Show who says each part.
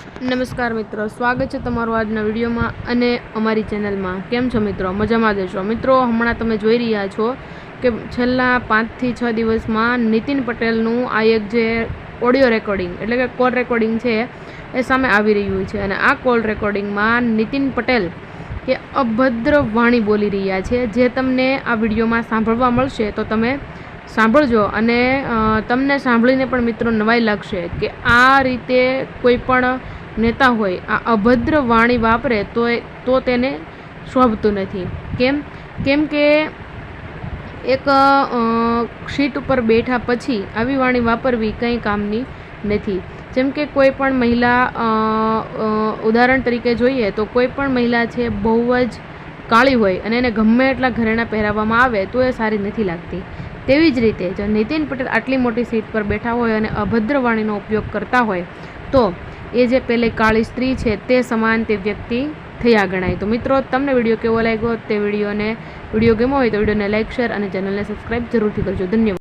Speaker 1: નમસ્કાર મિત્રો, સ્વાગત છે તમારું આજના વિડીયોમાં અને અમારી ચેનલમાં। કેમ છો મિત્રો? મજામાં દેશો મિત્રો। હમણાં તમે જોઈ રહ્યા છો કે છેલ્લા 5 થી 6 દિવસમાં નીતિન પટેલનું આ એક જે ઓડિયો રેકોર્ડિંગ એટલે કે કોલ રેકોર્ડિંગ છે એ સામે આવી રહ્યું છે અને આ કોલ રેકોર્ડિંગમાં નીતિન પટેલ કે અભદ્ર વાણી બોલી રહ્યા છે, જે તમને આ વિડીયોમાં સાંભળવા મળશે તો તમે સાંભળજો અને તમને સાંભળીને પણ મિત્રો નવાઈ લાગશે કે આ રીતે કોઈ પણ નેતા હોય આ અભદ્ર વાણી વાપરે તો તેને શોભતું નથી। કેમ કે એક સીટ ઉપર બેઠા પછી આવી વાણી વાપરવી કંઈ કામની નથી। જેમ કે કોઈ પણ મહિલા ઉદાહરણ તરીકે જોઈએ તો કોઈ પણ મહિલા છે બહુ જ કાળી હોય અને એને ગમે એટલા ઘરેણાં પહેરાવવામાં આવે તો એ સારી નથી લાગતી। તેવી જ રીતે જો નીતિન પટેલ આટલી મોટી સીટ પર બેઠા હોય અને અભદ્ર વાણીનો ઉપયોગ કરતા હોય તો એ જે પેલી કાળી સ્ત્રી છે તે સમાન તે વ્યક્તિ થયા ગણાય। તો મિત્રો, તમને વિડીયો કેવો લાગ્યો તે વિડીયો ગમ્યો હોય તો વિડીયોને લાઇક, શેર અને ચેનલને સબસ્ક્રાઈબ જરૂરથી કરજો। ધન્યવાદ।